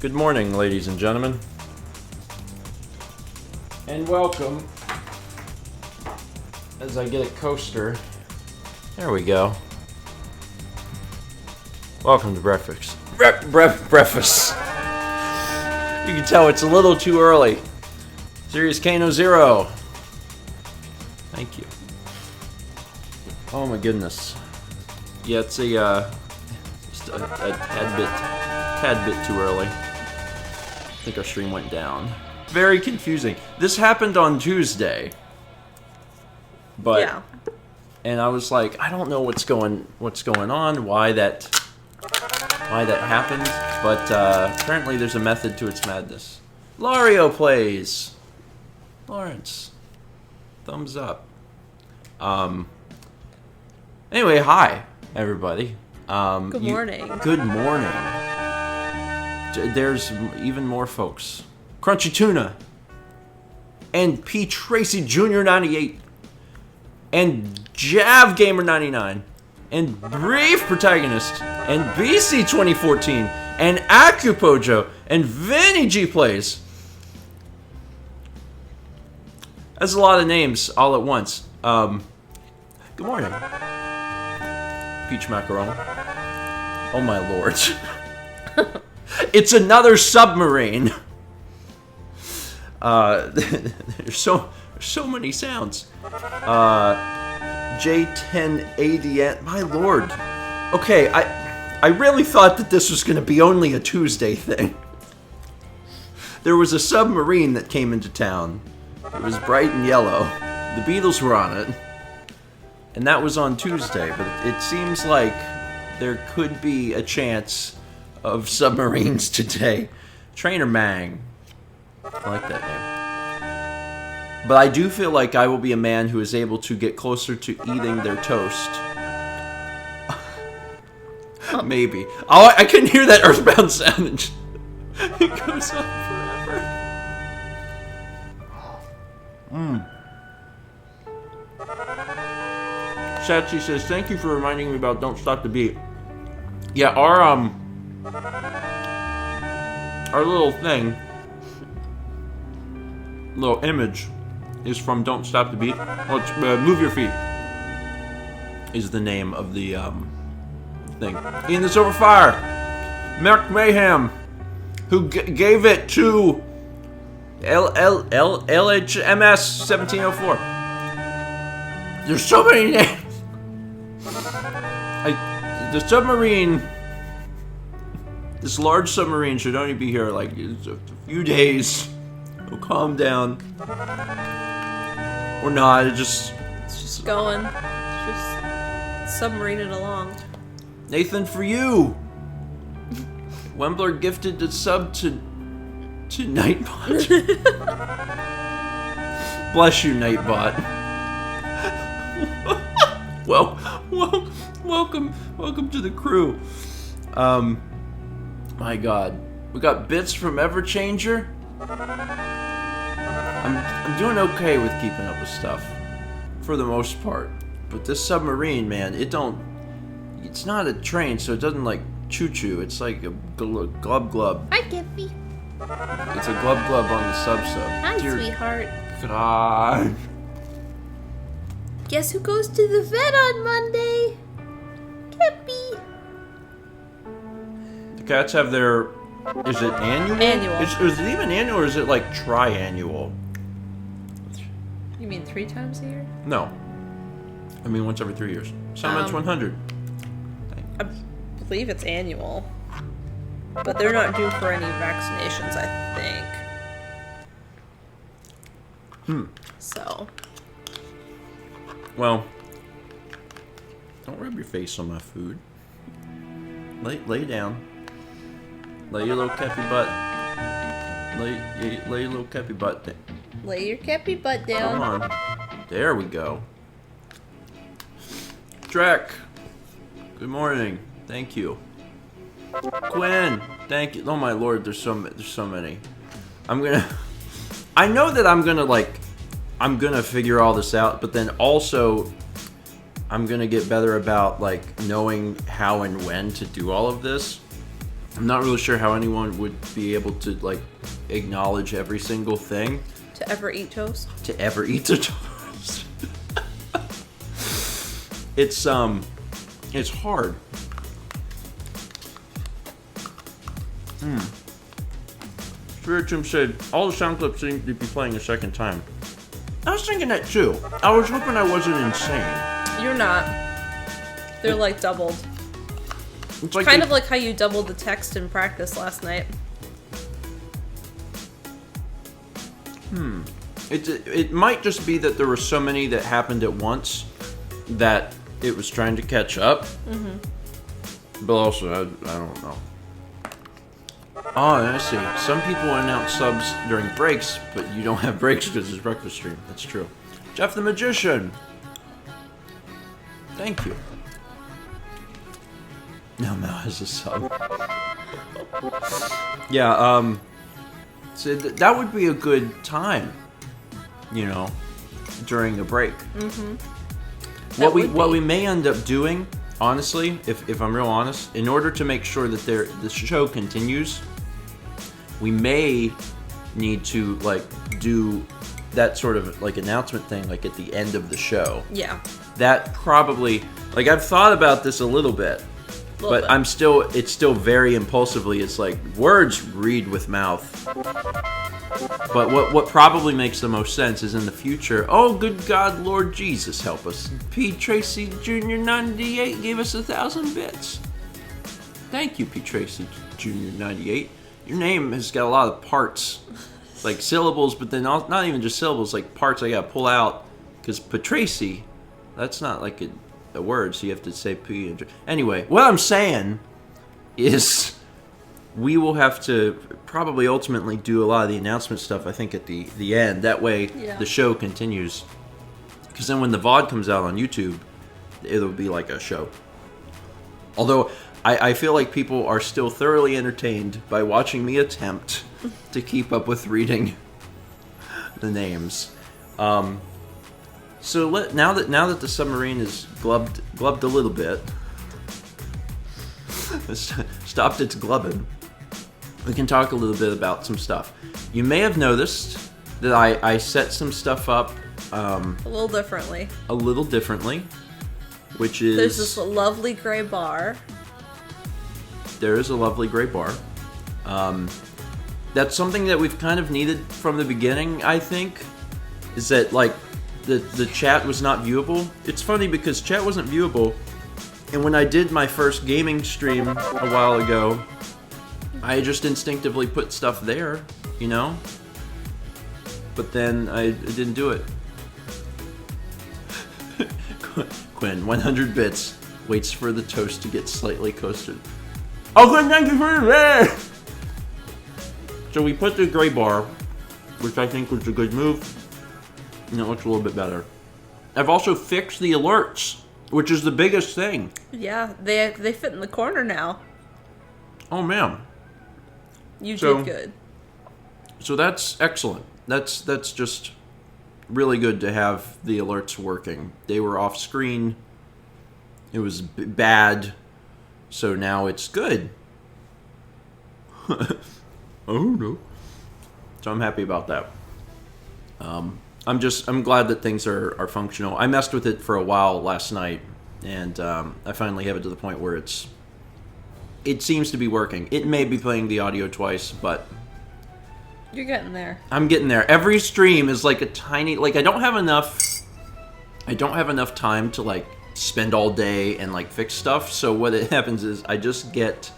Good morning, ladies and gentlemen. And welcome. As I get a coaster. There we go. Welcome to breakfast. Breakfast. You can tell it's a little too early. Sirius Kano Zero. Thank you. Oh my goodness. Yeah, it's just a tad bit too early. I think our stream went down. Very confusing. This happened on Tuesday. But yeah. And I was like, I don't know what's going on, why that happened, but apparently there's a method to its madness. Lario plays. Lawrence. Thumbs up. Anyway, hi everybody. Good morning. Good morning. There's even more folks. Crunchy Tuna. And P. Tracy Jr. 98. And Jav Gamer 99. And Brief Protagonist. And BC 2014. And Acupojo. And Vinny G Plays. That's a lot of names all at once. Good morning. Peach Macaron. Oh my lord. It's another submarine. There's so many sounds. J10ADN. My lord. Okay, I really thought that this was going to be only a Tuesday thing. There was a submarine that came into town. It was bright and yellow. The Beatles were on it. And that was on Tuesday, but it seems like there could be a chance of submarines today. Trainer Mang. I like that name. But I do feel like I will be a man who is able to get closer to eating their toast. Maybe. Oh, I can hear that earthbound sound. It goes on forever. Sachi says, thank you for reminding me about Don't Stop the Beat. Yeah, our little thing, little image, is from Don't Stop the Beat. Well, it's, Move Your Feet is the name of the thing. Ian is over fire. Mark Mayhem, who gave it to LHMS 1704. There's so many names. The submarine, this large submarine should only be here like a few days. It'll calm down. Or not, it's just going. It's just submarining along. Nathan, for you. Wembler gifted the sub to Nightbot. Bless you, Nightbot. Welcome to the crew. My God, we got bits from Everchanger. I'm doing okay with keeping up with stuff, for the most part. But this submarine, man, it's not a train, so it doesn't like choo-choo. It's like a glub-glub. Hi, Gippy. It's a glub-glub on the sub. Hi, sweetheart. God. Guess who goes to the vet on Monday? Gippy. The cats have their... Is it annual? Annual. Is it even annual, or is it like triannual? You mean 3 times a year? No. I mean once every 3 years. Sometimes 100. I believe it's annual. But they're not due for any vaccinations, I think. So. Well, don't rub your face on my food. Lay down. Lay your little cappy butt. Lay your little cappy butt down. Lay your cappy butt down. Come on. There we go. Drek. Good morning. Thank you. Quinn. Thank you. Oh my lord, there's so many. I know that I'm gonna figure all this out, but then also I'm gonna get better about like knowing how and when to do all of this. I'm not really sure how anyone would be able to, like, acknowledge every single thing. To ever eat toast? To ever eat the toast. It's hard. Spiritum said, all the sound clips seem to be playing a second time. I was thinking that too. I was hoping I wasn't insane. You're not. They're like doubled. It's like Kind of like how you doubled the text in practice last night. It might just be that there were so many that happened at once that it was trying to catch up. But also, I don't know. Oh, I see. Some people announce subs during breaks, but you don't have breaks because it's breakfast stream. That's true. Jeff the Magician. Thank you. No, Mel has a sub. Yeah, so that would be a good time, you know, during a break. What we may end up doing, honestly, if I'm real honest, in order to make sure that the show continues, we may need to, like, do that sort of, like, announcement thing, like, at the end of the show. Yeah. That probably, like, I've thought about this a little bit, but it's still very impulsively, it's like, words read with mouth. But what probably makes the most sense is in the future, oh, good God, Lord Jesus, help us. P. Tracy Jr. 98 gave us 1,000 bits. Thank you, P. Tracy Jr. 98. Your name has got a lot of parts, like syllables, but then not even just syllables, like parts I gotta pull out, because Patracy, that's not like a word, so you have to say P. Anyway, what I'm saying is we will have to probably ultimately do a lot of the announcement stuff, I think, at the end. That way the show continues. Because then when the VOD comes out on YouTube, it'll be like a show. Although I feel like people are still thoroughly entertained by watching me attempt to keep up with reading the names. So now that the submarine is glubbed a little bit, stopped its glubbing, we can talk a little bit about some stuff. You may have noticed that I set some stuff up a little differently. Which is... There's this lovely gray bar. There is a lovely gray bar. That's something that we've kind of needed from the beginning, I think, is that, like, the chat was not viewable. It's funny because chat wasn't viewable, and when I did my first gaming stream a while ago, I just instinctively put stuff there, you know? But then I didn't do it. Quinn, 100 bits, waits for the toast to get slightly coasted. Oh, Quinn, thank you for that! So we put the gray bar, which I think was a good move, and it looks a little bit better. I've also fixed the alerts, which is the biggest thing. Yeah, they fit in the corner now. Oh, man. You did good. So that's excellent. That's just really good to have the alerts working. They were off screen. It was bad. So now it's good. Oh no. So I'm happy about that. I'm glad that things are functional. I messed with it for a while last night, and I finally have it to the point where it seems to be working. It may be playing the audio twice, but you're getting there. I'm getting there. Every stream is like a tiny, like I don't have enough time to, like, spend all day and, like, fix stuff. So what it happens is I just get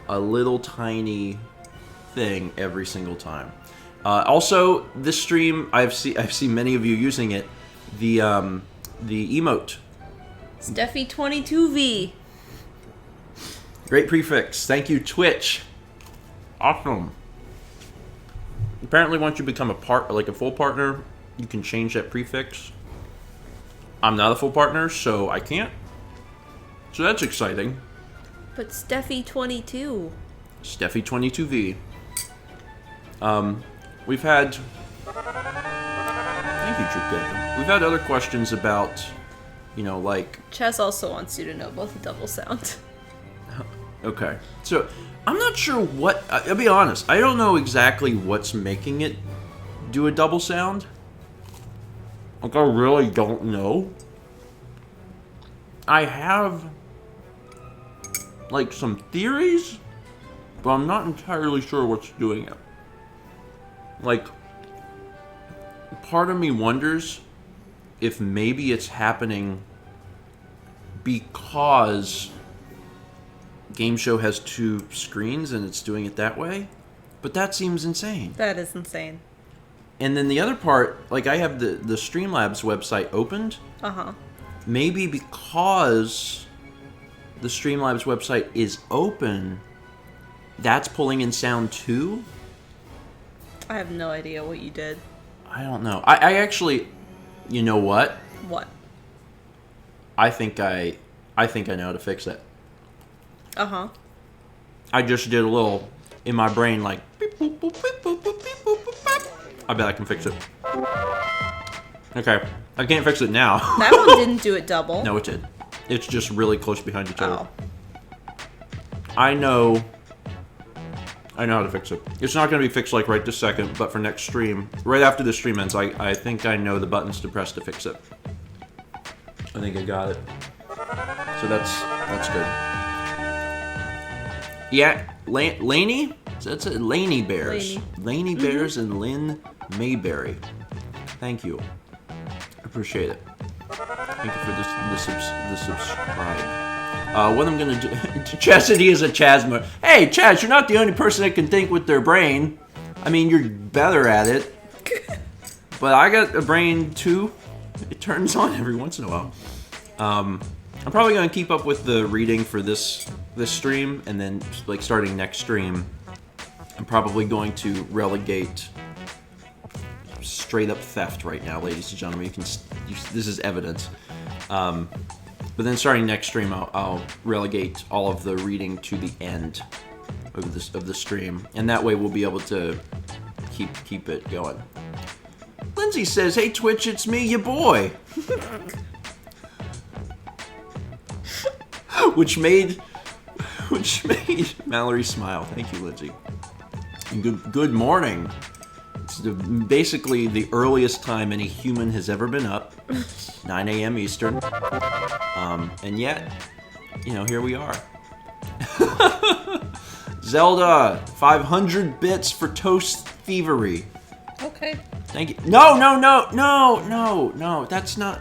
a little tiny thing every single time. Also, this stream, I've seen many of you using it. The emote. Steffi22V. Great prefix. Thank you, Twitch. Awesome. Apparently, once you become a full partner, you can change that prefix. I'm not a full partner, so I can't. So that's exciting. But Steffi22. Steffi22V. We've had... Thank you, Trip. We've had other questions about, you know, like... Chess also wants you to know about the double sound. Okay. So, I'm not sure what... I'll be honest. I don't know exactly what's making it do a double sound. Like, I really don't know. I have, like, some theories, but I'm not entirely sure what's doing it. Like, part of me wonders if maybe it's happening because Game Show has 2 screens and it's doing it that way. But that seems insane. That is insane. And then the other part, like, I have the Streamlabs website opened. Uh-huh. Maybe because the Streamlabs website is open, that's pulling in sound too? I have no idea what you did. I don't know. I actually, you know what? What? I think I know how to fix it. Uh-huh. I just did a little, in my brain, like, beep, boop, boop, beep, boop, boop, beep, boop, boop, bop. I bet I can fix it. Okay. I can't fix it now. That one didn't do it double. No, it did. It's just really close behind each other. Oh. I know how to fix it. It's not going to be fixed like right this second, but for next stream, right after the stream ends, I think I know the buttons to press to fix it. I think I got it. So that's good. Yeah, Laney? That's it. Laney Bears. Laney Bears and Lynn Mayberry. Thank you. Appreciate it. Thank you for the subscribe. What I'm gonna do... Chastity is a Chasma. Hey, Chaz, you're not the only person that can think with their brain. I mean, you're better at it. But I got a brain, too. It turns on every once in a while. I'm probably gonna keep up with the reading for this stream, and then, like, starting next stream, I'm probably going to relegate... straight up theft right now, ladies and gentlemen. This is evidence. But then starting next stream, I'll relegate all of the reading to the end of the stream, and that way we'll be able to keep it going. Lindsay says, "Hey Twitch, it's me, your boy," which made Mallory smile. Thank you, Lindsay. And good morning. It's basically the earliest time any human has ever been up, 9 a.m. Eastern, and yet, you know, here we are. Zelda, 500 bits for Toast Thievery. Okay. Thank you. No, that's not...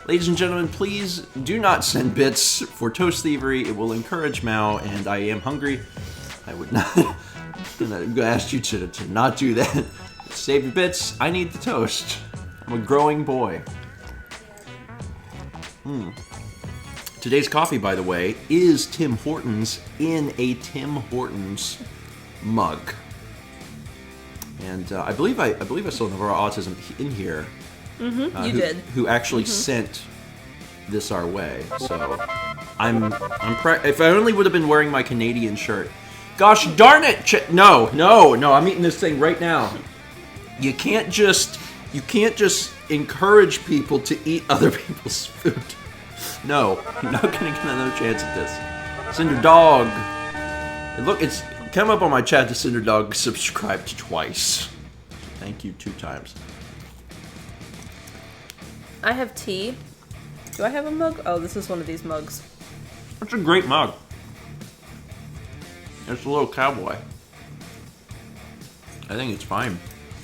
Ladies and gentlemen, please do not send bits for Toast Thievery. It will encourage Mao, and I am hungry. I would not... I'm gonna ask you to not do that. Save your bits. I need the toast. I'm a growing boy. Today's coffee, by the way, is Tim Hortons in a Tim Hortons mug. And I believe I saw Navarro Autism in here. You did. Who actually sent this our way. So if I only would have been wearing my Canadian shirt. Gosh darn it! No, I'm eating this thing right now. You can't just encourage people to eat other people's food. No, I'm not gonna get another chance at this. Cinder Dog. Look, it's come up on my chat to Cinder Dog subscribed twice. Thank you 2 times. I have tea. Do I have a mug? Oh, this is one of these mugs. That's a great mug. It's a little cowboy. I think it's fine.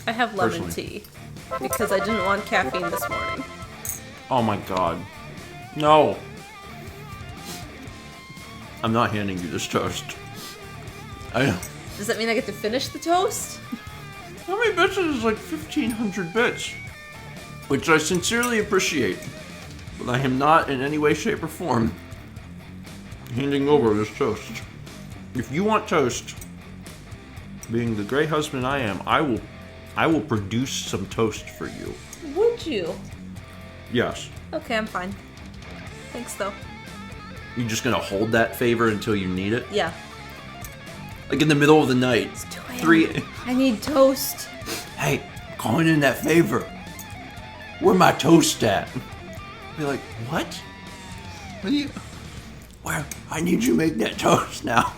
I have lemon tea because I didn't want caffeine this morning. Oh my god. No. I'm not handing you this toast. Does that mean I get to finish the toast? How many bits is like 1,500 bits? Which I sincerely appreciate. But I am not in any way, shape, or form handing over this toast. If you want toast, being the great husband I am, I will produce some toast for you. Would you? Yes. Okay, I'm fine. Thanks, though. You're just gonna hold that favor until you need it? Yeah. Like in the middle of the night. It's 2 a.m. I need toast. Hey, calling in that favor. Where my toast at? Be like, what? Well, I need you to make that toast now.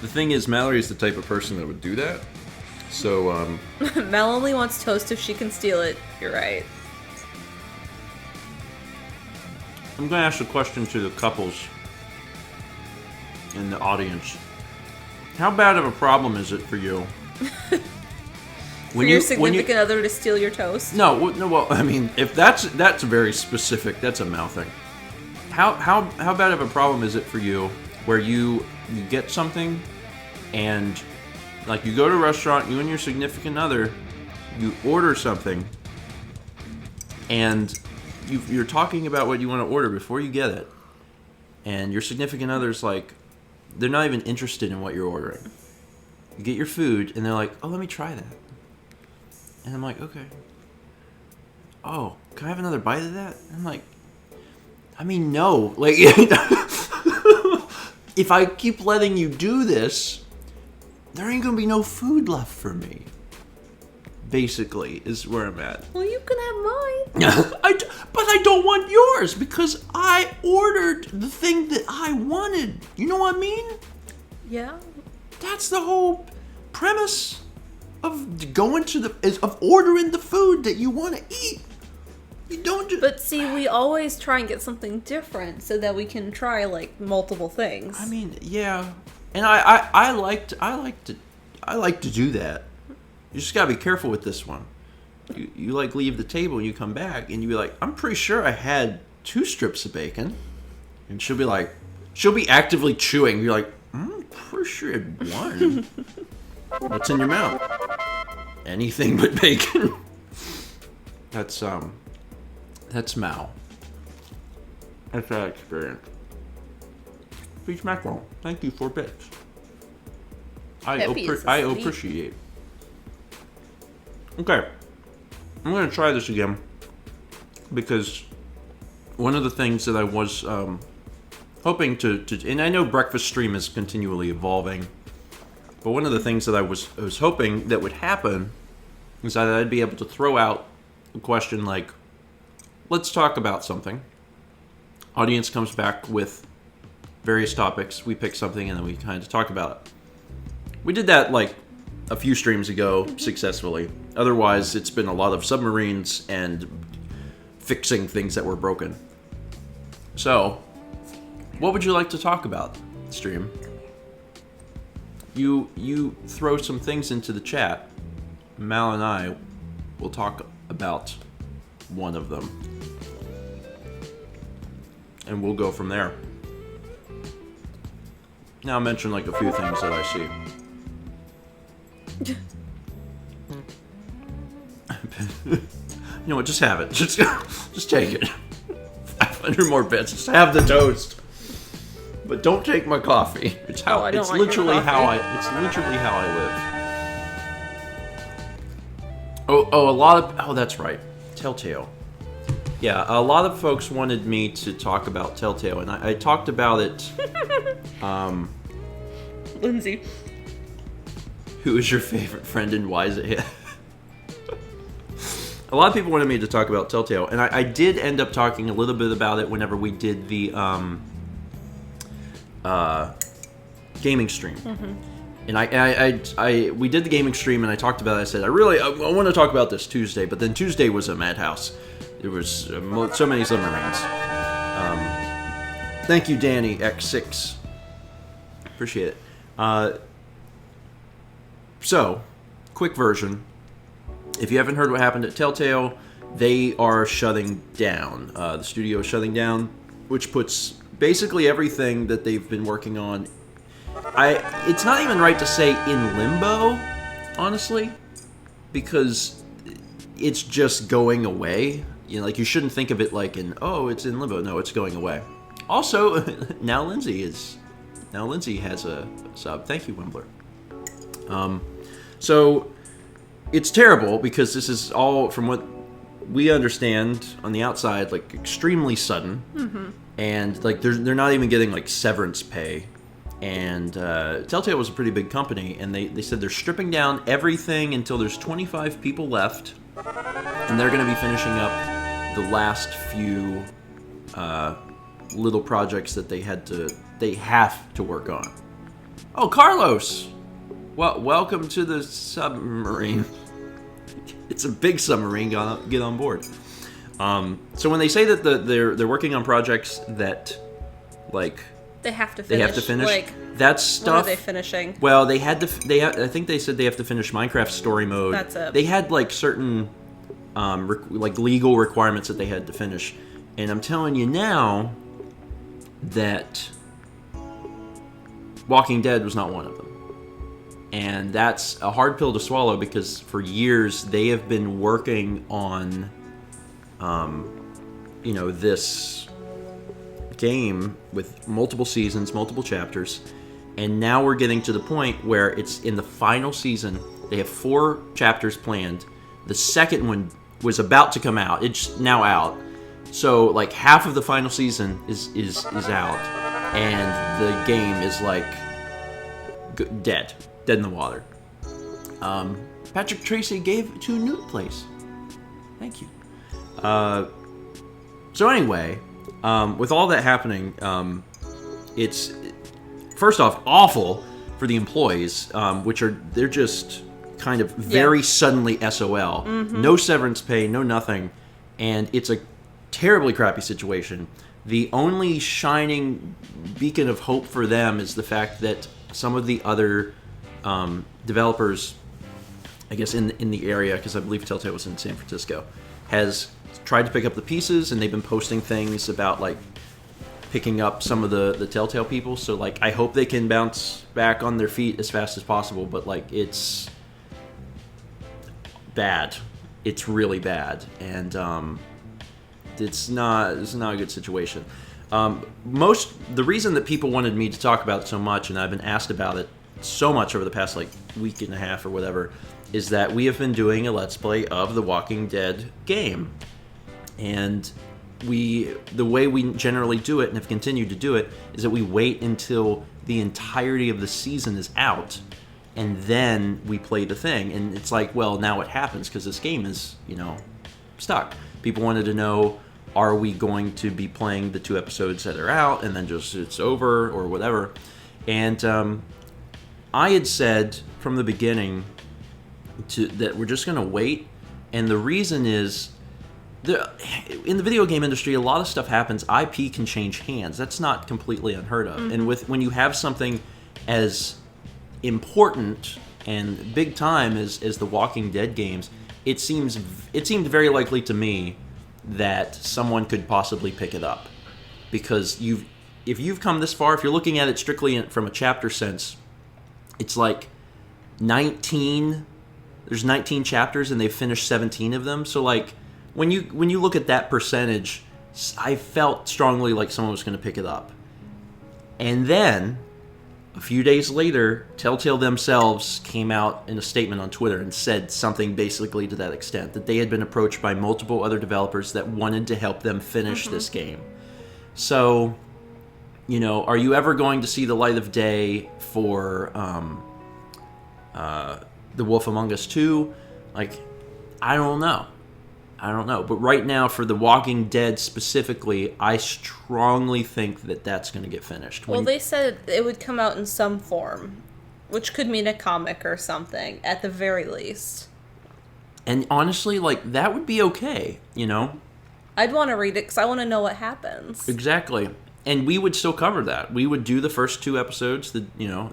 The thing is, Mallory is the type of person that would do that. So, Mel only wants toast if she can steal it. You're right. I'm going to ask a question to the couples in the audience. How bad of a problem is it for you? For your significant other to steal your toast? No, well, I mean, if that's very specific, that's a Mal thing. How bad of a problem is it for you where you get something and like you go to a restaurant, you and your significant other, you order something and you're talking about what you want to order before you get it, and your significant other's like, they're not even interested in what you're ordering. You get your food and they're like, oh, let me try that. And I'm like, okay. Oh, can I have another bite of that? And I'm like, I mean, no. Like, if I keep letting you do this, there ain't gonna be no food left for me. Basically, is where I'm at. Well, you can have mine. But I don't want yours because I ordered the thing that I wanted. You know what I mean? Yeah. That's the whole premise of going to of ordering the food that you want to eat. You don't just... But see, we always try and get something different so that we can try like multiple things. I mean, yeah, and I like to do that. You just gotta be careful with this one. You like leave the table and you come back and you be like, I'm pretty sure I had 2 strips of bacon, and she'll be actively chewing. You're like, I'm pretty sure I had 1. What's in your mouth? Anything but bacon. That's Mal. That's that experience. Peach mackerel, thank you for bits. I appreciate. Okay, I'm gonna try this again because one of the things that I was hoping to, and I know breakfast stream is continually evolving, but one of the things that I was hoping that would happen is that I'd be able to throw out a question like, let's talk about something. Audience comes back with various topics. We pick something and then we kind of talk about it. We did that like a few streams ago successfully. Otherwise, it's been a lot of submarines and fixing things that were broken. So, what would you like to talk about, stream? You throw some things into the chat. Mal and I will talk about one of them. And we'll go from there. Now I'll mention like a few things that I see. You know what? Just have it. Just take it. 500 more bits. Just have the toast. But don't take my coffee. It's how. It's literally how I. It's literally how I live. Oh, a lot of. Oh, that's right. Telltale. Yeah, a lot of folks wanted me to talk about Telltale, and I talked about it. Lindsay. Who is your favorite friend and why is it? A lot of people wanted me to talk about Telltale, and I did end up talking a little bit about it whenever we did the gaming stream. Mm-hmm. And we did the gaming stream, and I talked about it. I said, I want to talk about this Tuesday, but then Tuesday was a madhouse. There was so many submarines. Thank you, Danny X6. Appreciate it. So, quick version. If you haven't heard what happened at Telltale, they are shutting down. The studio is shutting down, which puts basically everything that they've been working on. It's not even right to say in limbo, honestly, because it's just going away. You know, like you shouldn't think of it like it's in limbo. No, it's going away. Also, now Lindsay has a sub. Thank you, Wimbler. So it's terrible because this is all, from what we understand on the outside, like extremely sudden, and like they're not even getting like severance pay. And Telltale was a pretty big company, and they said they're stripping down everything until there's 25 people left, and they're going to be finishing up the last few little projects that they have to work on. Oh, Carlos! Well, welcome to the submarine. It's a big submarine. Get on board. So when they say that they're working on projects that, like, they have to finish. Like, that's stuff. What are they finishing? Well, I think they said they have to finish Minecraft story mode. That's it. They had like certain, like legal requirements that they had to finish, and I'm telling you now that Walking Dead was not one of them. And that's a hard pill to swallow because for years they have been working on, this game with multiple seasons, multiple chapters, and now we're getting to the point where it's in the final season. They have 4 chapters planned. The second one was about to come out. It's now out. So like half of the final season is out, and the game is like dead in the water. Patrick Tracy gave to Newt Place. Thank you. So anyway, with all that happening, it's first off awful for the employees, they're just kind of very suddenly SOL. Mm-hmm. No severance pay, no nothing, and it's a terribly crappy situation. The only shining beacon of hope for them is the fact that some of the other developers, I guess in the area, because I believe Telltale was in San Francisco, has tried to pick up the pieces, and they've been posting things about like picking up some of the Telltale people. So like I hope they can bounce back on their feet as fast as possible, but like it's bad. It's really bad, and it's not a good situation. The reason that people wanted me to talk about it so much, and I've been asked about it so much over the past like week and a half or whatever, is that we have been doing a Let's Play of the Walking Dead game. And the way we generally do it, and have continued to do it, is that we wait until the entirety of the season is out, and then we play the thing. And it's like, well, now what happens? Because this game is, stuck. People wanted to know, are we going to be playing the 2 episodes that are out, and then just it's over, or whatever? And I had said from the beginning that we're just going to wait, and the reason is, in the video game industry, a lot of stuff happens. IP can change hands. That's not completely unheard of. Mm-hmm. And when you have something as important and big time as the Walking Dead games, it seemed very likely to me that someone could possibly pick it up, because if you've come this far, if you're looking at it strictly from a chapter sense, it's like 19. There's 19 chapters, and they've finished 17 of them. So like, when you look at that percentage, I felt strongly like someone was going to pick it up. And then, a few days later, Telltale themselves came out in a statement on Twitter and said something basically to that extent, that they had been approached by multiple other developers that wanted to help them finish this game. So, are you ever going to see the light of day for The Wolf Among Us 2? Like, I don't know. But right now, for The Walking Dead specifically, I strongly think that that's going to get finished. Well, they said it would come out in some form, which could mean a comic or something, at the very least. And honestly, like, that would be okay, I'd want to read it because I want to know what happens. Exactly. And we would still cover that. We would do the first 2 episodes, the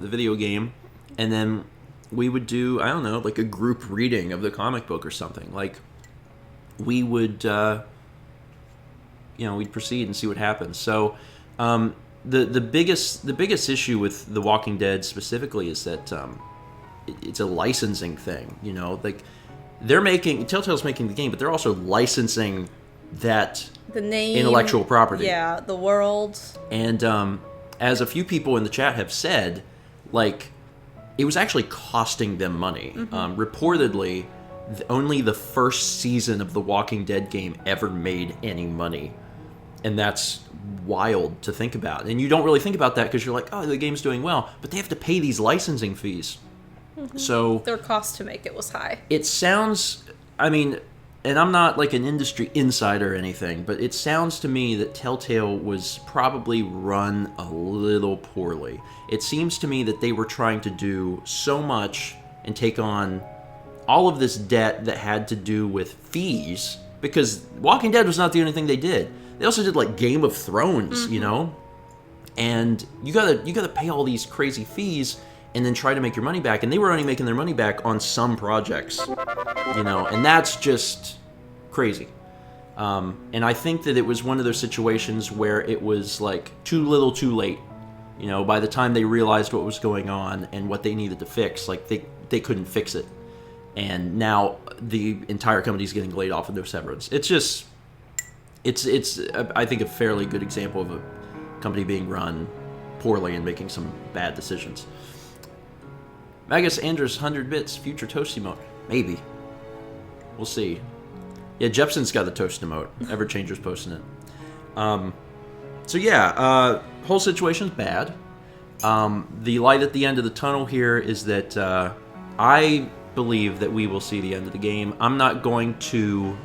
video game, and then we would do, I don't know, like a group reading of the comic book or something. Like, we would, we'd proceed and see what happens. So, the biggest issue with The Walking Dead specifically is that it's a licensing thing. Like Telltale's making the game, but they're also licensing the name, intellectual property. Yeah, the world. And as a few people in the chat have said, like, it was actually costing them money. Mm-hmm. Reportedly, only the first season of the Walking Dead game ever made any money. And that's wild to think about. And you don't really think about that because you're like, oh, the game's doing well. But they have to pay these licensing fees. Mm-hmm. So their cost to make it was high. It sounds, and I'm not like an industry insider or anything, but it sounds to me that Telltale was probably run a little poorly. It seems to me that they were trying to do so much and take on all of this debt that had to do with fees, because Walking Dead was not the only thing they did. They also did like Game of Thrones, you know? And you gotta pay all these crazy fees and then try to make your money back. And they were only making their money back on some projects, you know, and that's just crazy. And I think that it was one of those situations where it was like too little too late. You know, by the time they realized what was going on and what they needed to fix, like they couldn't fix it. And now the entire company's getting laid off with no severance. It's just, it's I think a fairly good example of a company being run poorly and making some bad decisions. Magus Andrews 100 bits, future toast emote. Maybe. We'll see. Yeah, Jepson's got the toast emote. Everchanger's posting it. So yeah, whole situation's bad. The light at the end of the tunnel here is that I believe that we will see the end of the game. I'm not going to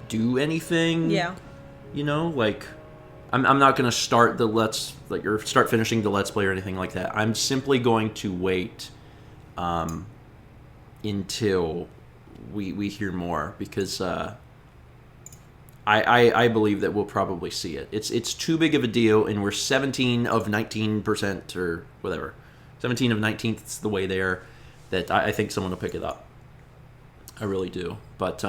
do anything. Yeah. You know, like I'm not going to start the or start finishing the Let's Play or anything like that. I'm simply going to wait until we hear more, because I believe that we'll probably see it. It's too big of a deal, and we're 17 of 19% or whatever. 17 of 19th is the way there, that I think someone will pick it up. I really do. But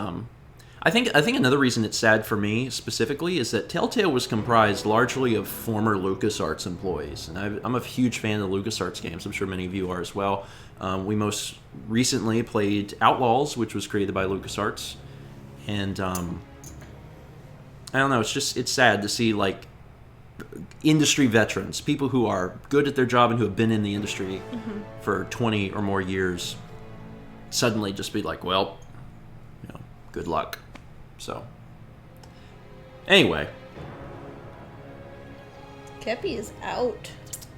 I think another reason it's sad for me specifically is that Telltale was comprised largely of former LucasArts employees, and I'm a huge fan of the LucasArts games. I'm sure many of you are as well. We most recently played Outlaws, which was created by LucasArts, and I don't know. It's sad to see like industry veterans, people who are good at their job and who have been in the industry for 20 or more years, suddenly just be like, well, you know, good luck. So, anyway. Kepi is out.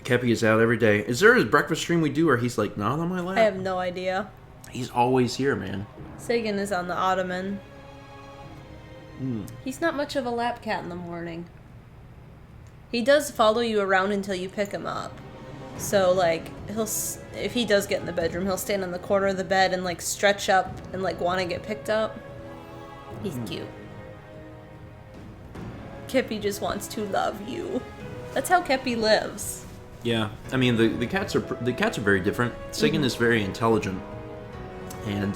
Kepi is out every day. Is there a breakfast stream we do where he's like not on my lap? I have no idea. He's always here, man. Sagan is on the ottoman. He's not much of a lap cat in the morning. He does follow you around until you pick him up. So, like, if he does get in the bedroom, he'll stand on the corner of the bed and, like, stretch up and, like, want to get picked up. He's cute. Kepi just wants to love you. That's how Kepi lives. Yeah, I mean the cats are very different. Sagan is very intelligent, and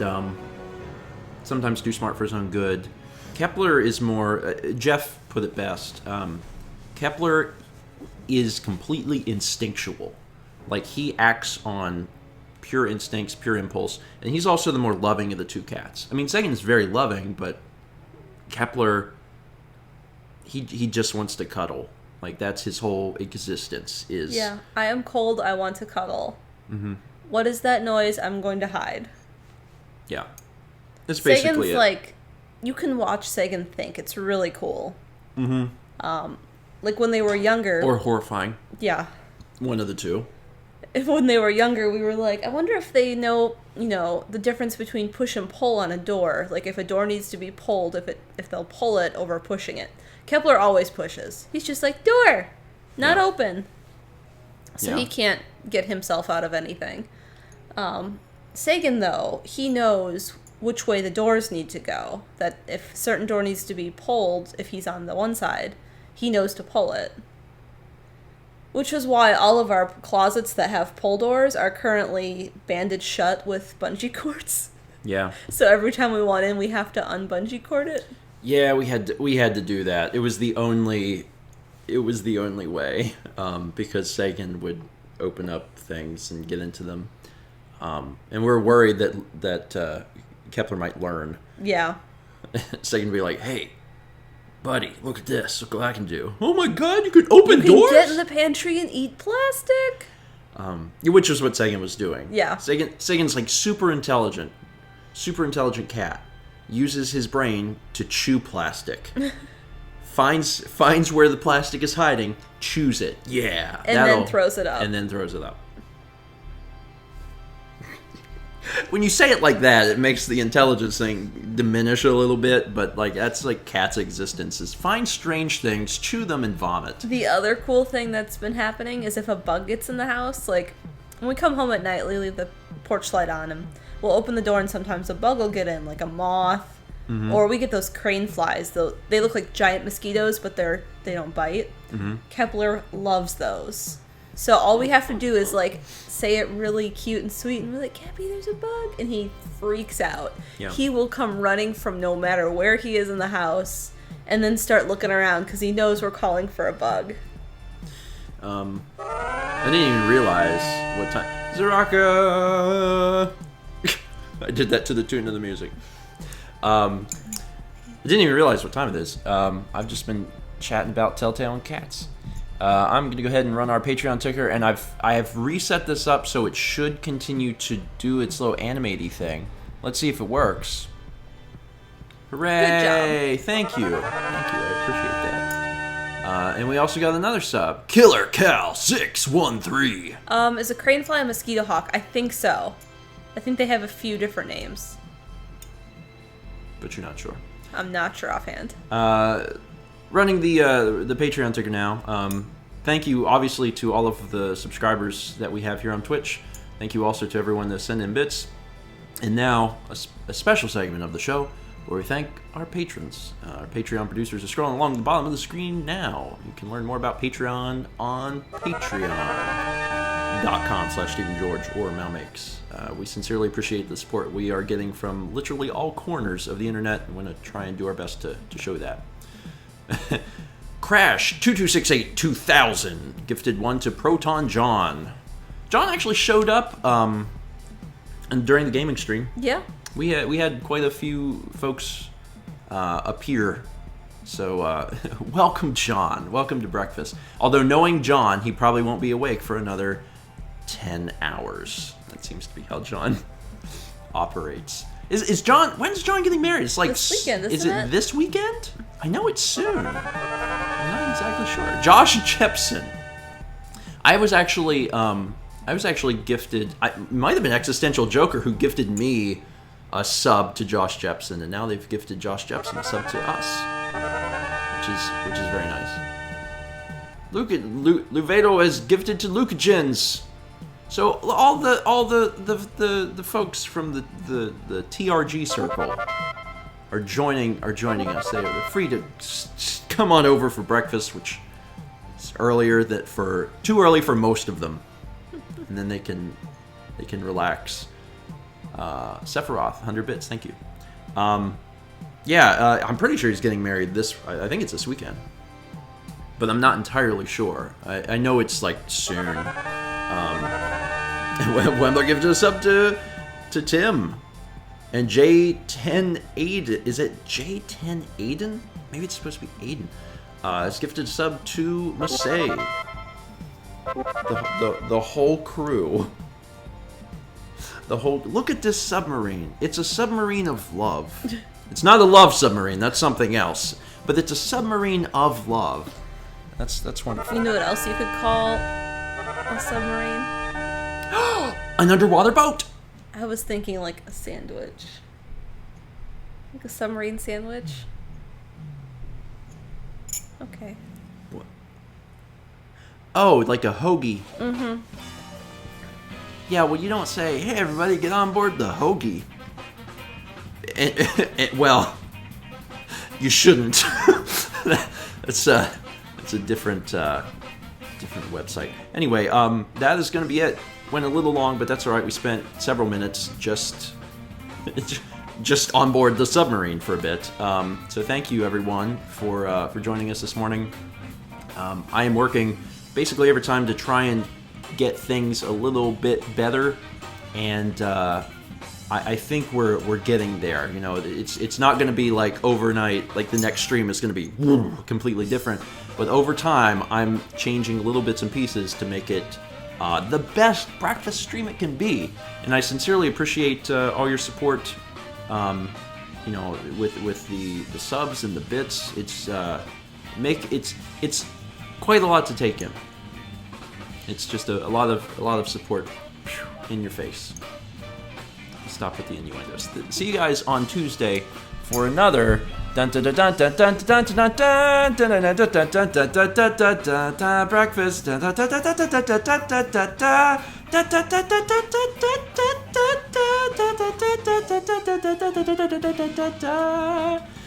sometimes too smart for his own good. Kepler is more. Jeff put it best. Kepler is completely instinctual. Like, he acts on pure instincts, pure impulse, and he's also the more loving of the two cats. I mean, Sagan is very loving, but Kepler, he just wants to cuddle. Like, that's his whole existence is... Yeah, I am cold, I want to cuddle. What is that noise? I'm going to hide. Yeah. That's basically Sagan's it. like, you can watch Sagan think. It's really cool. Like, when they were younger... Or horrifying. Yeah. One of the two. When they were younger, we were like, I wonder if they know, you know, the difference between push and pull on a door. Like, if a door needs to be pulled, if they'll pull it over pushing it. Kepler always pushes. He's just like, door! Not open. So he can't get himself out of anything. Sagan, though, he knows which way the doors need to go. That if a certain door needs to be pulled, if he's on the one side, he knows to pull it. Which is why all of our closets that have pull doors are currently banded shut with bungee cords. Yeah. So every time we want in, we have to unbungee cord it. Yeah, we had to do that. It was the only way, because Sagan would open up things and get into them, and we're worried that Kepler might learn. Yeah. Sagan would be like, "Hey, buddy, look at this. Look what I can do. Oh my God, you can open doors? You can get in the pantry and eat plastic." Which is what Sagan was doing. Yeah. Sagan's like super intelligent cat. Uses his brain to chew plastic. finds where the plastic is hiding, chews it. Yeah. And then throws it up. And then throws it up. When you say it like that, it makes the intelligence thing diminish a little bit, but like that's like cats' existence is find strange things, chew them, and vomit. The other cool thing that's been happening is if a bug gets in the house, like when we come home at night, we leave the porch light on and we'll open the door and sometimes a bug will get in, like a moth. Or we get those crane flies. They look like giant mosquitoes, but they don't bite. Kepler loves those. So all we have to do is like say it really cute and sweet, and we're like, Cappy, there's a bug, and he freaks out. Yeah. He will come running from no matter where he is in the house, and then start looking around because he knows we're calling for a bug. I didn't even realize what time. Zaraka. I did that to the tune of the music. I didn't even realize what time it is. I've just been chatting about Telltale and cats. I'm going to go ahead and run our Patreon ticker, and I have reset this up so it should continue to do its little animate-y thing. Let's see if it works. Hooray! Good job. Thank you. I appreciate that. And we also got another sub. Killer Cal 613. Is a crane fly a mosquito hawk? I think so. I think they have a few different names. But you're not sure. I'm not sure offhand. Running the Patreon ticker now. Thank you, obviously, to all of the subscribers that we have here on Twitch. Thank you also to everyone that sent in bits. And now, a special segment of the show where we thank our patrons. Our Patreon producers are scrolling along the bottom of the screen now. You can learn more about Patreon on patreon.com/StephenGeorge or Malmakes. We sincerely appreciate the support we are getting from literally all corners of the internet, and we're going to try and do our best to show that. Crash 2268-2000 gifted one to Proton John. John actually showed up and during the gaming stream. Yeah. We had quite a few folks appear. So welcome, John. Welcome to breakfast. Although knowing John, he probably won't be awake for another 10 hours. That seems to be how John operates. Is John? When's John getting married? It's like this weekend, is it this weekend? I know it's soon. I'm not exactly sure. Josh Jepson. I was actually gifted. It might have been Existential Joker who gifted me a sub to Josh Jepson, and now they've gifted Josh Jepson a sub to us, which is very nice. Luvedo is gifted to Lucagins. So all the folks from the TRG circle are joining us. They're free to come on over for breakfast, which is too early for most of them, and then they can relax. Sephiroth, 100 bits, thank you. I'm pretty sure he's getting married I think it's this weekend, but I'm not entirely sure. I know it's like soon. Wendler gives a sub to Tim. And J10 Aiden. Is it J10 Aiden? Maybe it's supposed to be Aiden. It's gifted a sub to Masay. The whole crew. Look at this submarine. It's a submarine of love. It's not a love submarine. That's something else. But it's a submarine of love. That's wonderful. You know what else you could call a submarine? An underwater boat. I was thinking like a sandwich. Like a submarine sandwich. Okay. What? Oh, like a hoagie. Mm-hmm. Yeah, well, you don't say, hey, everybody, get on board the hoagie. Well, you shouldn't. That's a different website. Anyway, that is going to be it. Went a little long, but that's all right. We spent several minutes just on board the submarine for a bit. So thank you, everyone, for joining us this morning. I am working basically every time to try and get things a little bit better, and I think we're getting there. You know, it's not going to be like overnight. Like the next stream is going to be completely different, but over time, I'm changing little bits and pieces to make it the best breakfast stream it can be. And I sincerely appreciate all your support. With the subs and the bits, it's quite a lot to take in. It's just a lot of support in your face. stop with the innuendos. See you guys on Tuesday for another dun dun dun dun dun dun dun dun dun dun dun dun dun dun dun dun breakfast dun dun dun dun dun dun dun dun dun dun dun